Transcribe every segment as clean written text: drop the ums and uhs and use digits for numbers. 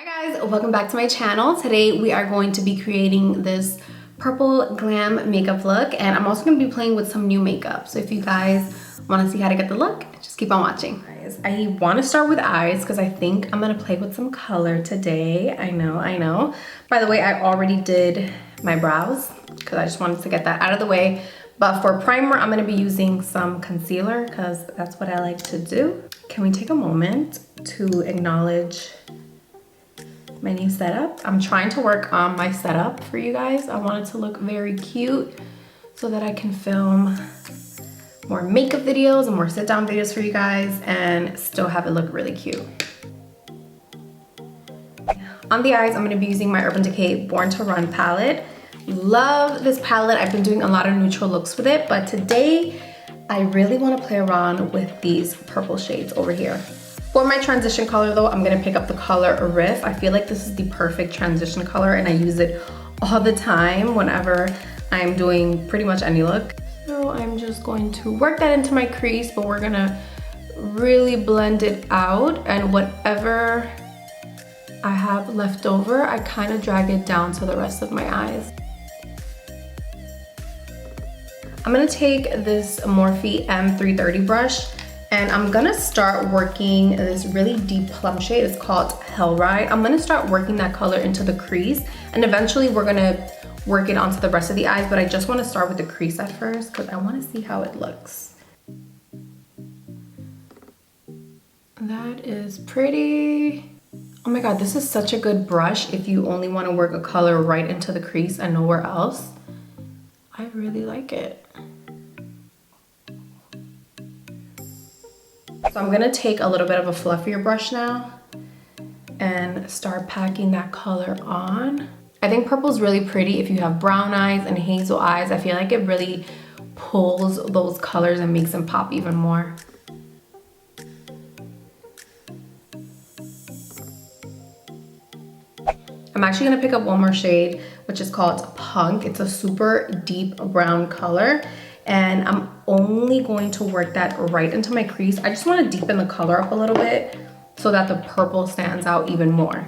Hi guys, welcome back to my channel. Today we are going to be creating this purple glam makeup look, and I'm also going to be playing with some new makeup. So if you guys want to see how to get the look, just keep on watching. Guys, I want to start with eyes because I think I'm going to play with some color today. I know. By the way, I already did my brows because I just wanted to get that out of the way. But for primer, I'm going to be using some concealer because that's what I like to do. Can we take a moment to acknowledge my new setup? I'm trying to work on my setup for you guys. I want it to look very cute so that I can film more makeup videos and more sit down videos for you guys and still have it look really cute. On the eyes, I'm going to be using my Urban Decay Born to Run palette. Love this palette. I've been doing a lot of neutral looks with it, but today I really want to play around with these purple shades over here. For my transition color though, I'm gonna pick up the color Riff. I feel like this is the perfect transition color and I use it all the time whenever I'm doing pretty much any look. So I'm just going to work that into my crease, but we're gonna really blend it out, and whatever I have left over, I kind of drag it down to the rest of my eyes. I'm gonna take this Morphe M330 brush and I'm gonna start working this really deep plum shade. It's called Hell Ride. I'm gonna start working that color into the crease, and eventually we're gonna work it onto the rest of the eyes, but I just wanna start with the crease at first because I wanna see how it looks. That is pretty. Oh my God, this is such a good brush if you only wanna work a color right into the crease and nowhere else. I really like it. So I'm gonna take a little bit of a fluffier brush now and start packing that color on. I think purple is really pretty if you have brown eyes and hazel eyes. I feel like it really pulls those colors and makes them pop even more. I'm actually gonna pick up one more shade, which is called Punk. It's a super deep brown color, and I'm only going to work that right into my crease. I just want to deepen the color up a little bit so that the purple stands out even more.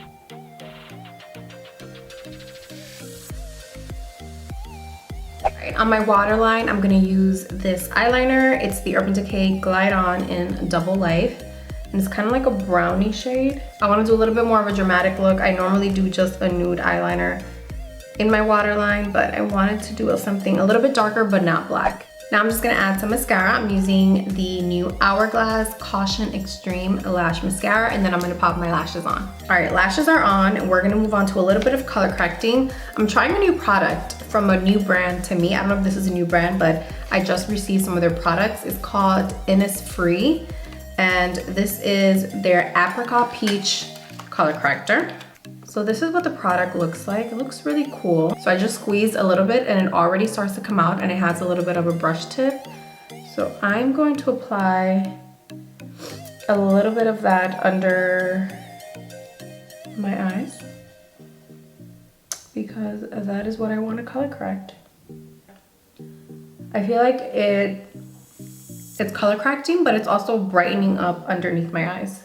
Alright, on my waterline, I'm going to use this eyeliner. It's the Urban Decay Glide On in Double Life, and it's kind of like a brownie shade. I want to do a little bit more of a dramatic look. I normally do just a nude eyeliner in my waterline, but I wanted to do something a little bit darker but not black. Now I'm just gonna add some mascara. I'm using the new Hourglass Caution Extreme Lash Mascara, and then I'm gonna pop my lashes on. All right, lashes are on, and we're gonna move on to a little bit of color correcting. I'm trying a new product from a new brand to me. I don't know if this is a new brand, but I just received some of their products. It's called Innisfree, and this is their Apricot Peach color corrector. So this is what the product looks like. It looks really cool. So I just squeezed a little bit and it already starts to come out, and it has a little bit of a brush tip. So I'm going to apply a little bit of that under my eyes because that is what I want to color correct. I feel like it's color correcting, but it's also brightening up underneath my eyes.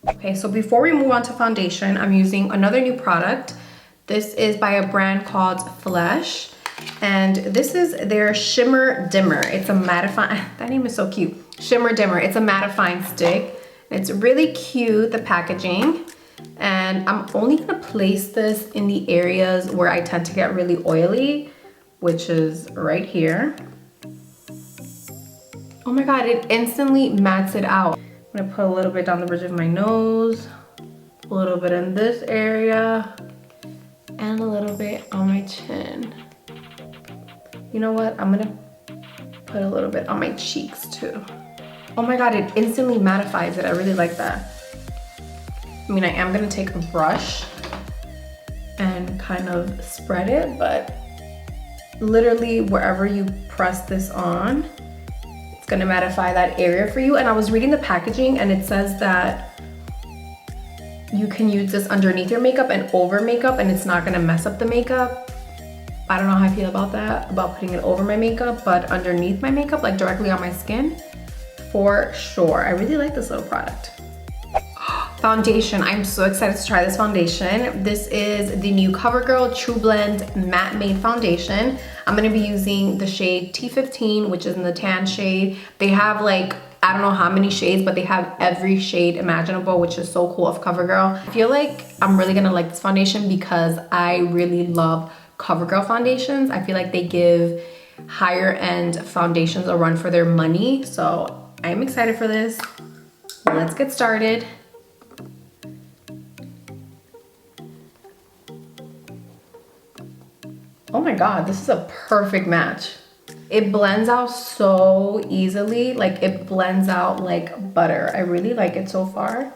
Okay, so before we move on to foundation, I'm using another new product. This is by a brand called Flesh, and this is their Shimmer Dimmer. It's a mattifying, that name is so cute. Shimmer Dimmer, it's a mattifying stick. It's really cute, the packaging, and I'm only gonna place this in the areas where I tend to get really oily, which is right here. Oh my God, it instantly mattes it out. I'm gonna put a little bit down the bridge of my nose, a little bit in this area, and a little bit on my chin. You know what? I'm gonna put a little bit on my cheeks too. Oh my God, it instantly mattifies it. I really like that. I mean, I am gonna take a brush and kind of spread it, but literally wherever you press this on, gonna mattify that area for you. And I was reading the packaging and it says that you can use this underneath your makeup and over makeup and it's not gonna mess up the makeup. I don't know how I feel about that, about putting it over my makeup, but underneath my makeup, like directly on my skin, for sure. I really like this little product. Foundation. I'm so excited to try this foundation. This is the new CoverGirl True Blend Matte Made Foundation. I'm gonna be using the shade T15, which is in the tan shade. They have like, I don't know how many shades, but they have every shade imaginable, which is so cool of CoverGirl. I feel like I'm really gonna like this foundation because I really love CoverGirl foundations. I feel like they give higher end foundations a run for their money. So I'm excited for this. Let's get started. Oh my God, this is a perfect match. It blends out so easily, like it blends out like butter. I really like it so far.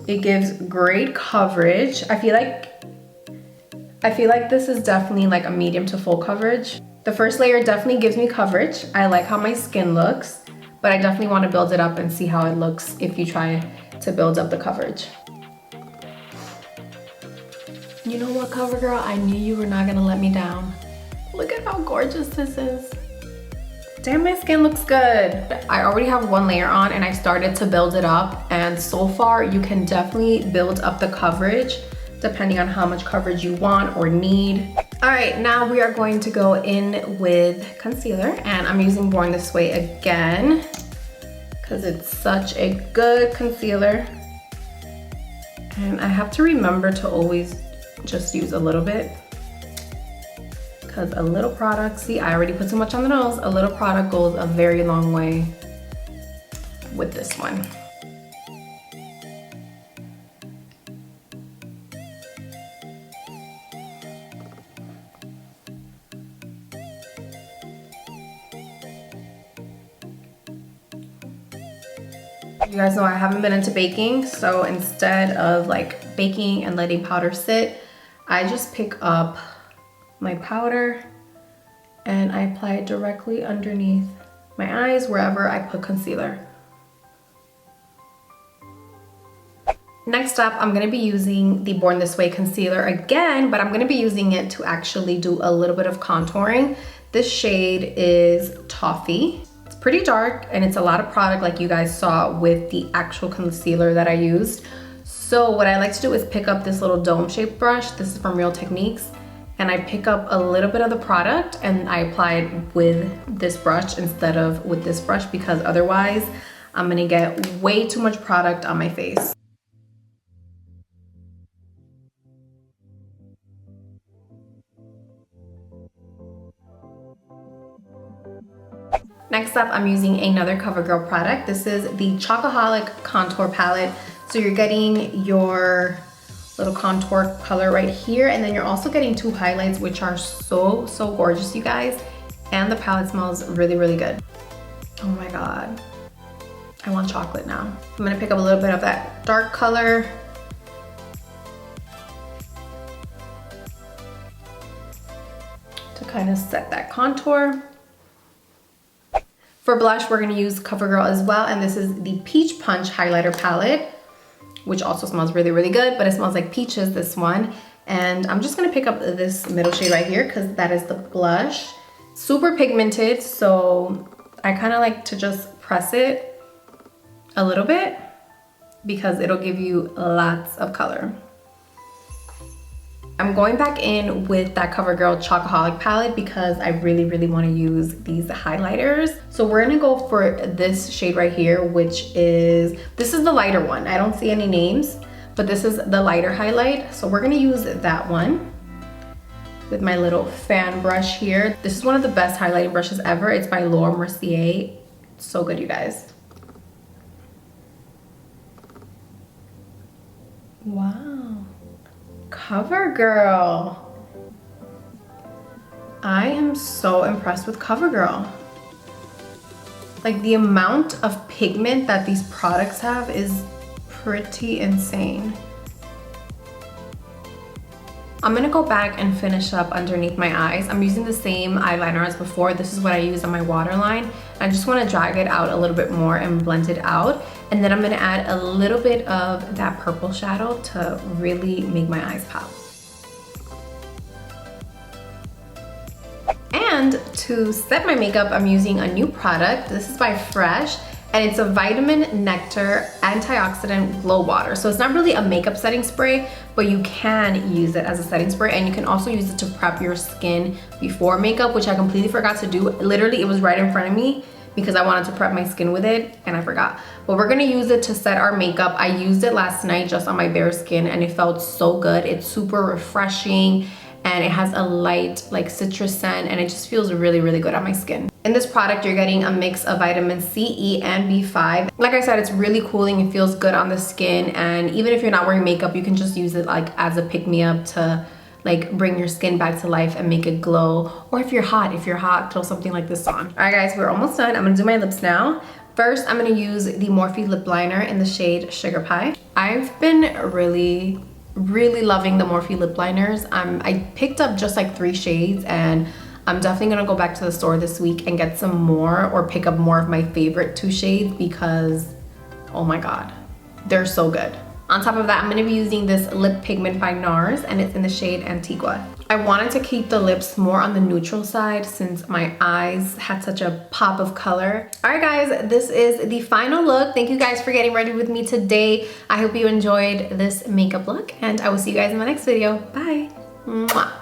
It gives great coverage. I feel like this is definitely like a medium to full coverage. The first layer definitely gives me coverage. I like how my skin looks, but I definitely want to build it up and see how it looks if you try to build up the coverage. You know what, CoverGirl? I knew you were not gonna let me down. Look at how gorgeous this is. Damn, my skin looks good. I already have one layer on and I started to build it up, and so far you can definitely build up the coverage depending on how much coverage you want or need. All right, now we are going to go in with concealer, and I'm using Born This Way again because it's such a good concealer. And I have to remember to always just use a little bit, because a little product, see, I already put too much on the nose. A little product goes a very long way with this one. You guys know I haven't been into baking, so instead of like baking and letting powder sit, I just pick up my powder and I apply it directly underneath my eyes, wherever I put concealer. Next up, I'm gonna be using the Born This Way concealer again, but I'm gonna be using it to actually do a little bit of contouring. This shade is Toffee. It's pretty dark and it's a lot of product like you guys saw with the actual concealer that I used. So what I like to do is pick up this little dome shaped brush. This is from Real Techniques. And I pick up a little bit of the product and I apply it with this brush instead of with this brush, because otherwise I'm gonna get way too much product on my face. Next up, I'm using another CoverGirl product. This is the Chocoholic Contour Palette. So you're getting your little contour color right here, and then you're also getting two highlights, which are so gorgeous, you guys. And the palette smells really good. Oh my God, I want chocolate now. I'm gonna pick up a little bit of that dark color. To kind of set that contour. For blush, we're gonna use CoverGirl as well, and this is the Peach Punch Highlighter Palette, which also smells really good, but it smells like peaches, this one. And I'm just gonna pick up this middle shade right here because that is the blush. Super pigmented, so I kind of like to just press it a little bit because it'll give you lots of color. I'm going back in with that CoverGirl Chocoholic palette because I really want to use these highlighters. So we're gonna go for this shade right here, which is, this is the lighter one. I don't see any names, but this is the lighter highlight. So we're gonna use that one with my little fan brush here. This is one of the best highlighting brushes ever. It's by Laura Mercier. It's so good, you guys. Wow. CoverGirl. I am so impressed with CoverGirl. Like, the amount of pigment that these products have is pretty insane. I'm gonna go back and finish up underneath my eyes. I'm using the same eyeliner as before. This is what I use on my waterline. I just wanna drag it out a little bit more and blend it out. And then I'm gonna add a little bit of that purple shadow to really make my eyes pop. And to set my makeup, I'm using a new product. This is by Fresh, And it's a vitamin nectar antioxidant glow water. So it's not really a makeup setting spray, but you can use it as a setting spray, and you can also use it to prep your skin before makeup, which I completely forgot to do. Literally, it was right in front of me because I wanted to prep my skin with it and I forgot. But we're gonna use it to set our makeup. I used it last night just on my bare skin and it felt so good. It's super refreshing and it has a light like citrus scent, and it just feels really, really good on my skin. In this product, you're getting a mix of vitamin C, E, and B5. Like I said, it's really cooling. It feels good on the skin, and even if you're not wearing makeup, you can just use it like as a pick-me-up to like bring your skin back to life and make it glow. Or if you're hot, throw something like this on. All right, guys, we're almost done. I'm gonna do my lips now. First, I'm gonna use the Morphe lip liner in the shade Sugar Pie. I've been really loving the Morphe lip liners. I picked up just like 3 shades, and I'm definitely gonna go back to the store this week and get some more, or pick up more of my favorite 2 shades because, oh my God, they're so good. On top of that, I'm gonna be using this lip pigment by NARS, and it's in the shade Antigua. I wanted to keep the lips more on the neutral side since my eyes had such a pop of color. All right, guys, this is the final look. Thank you guys for getting ready with me today. I hope you enjoyed this makeup look, and I will see you guys in my next video. Bye. Mwah.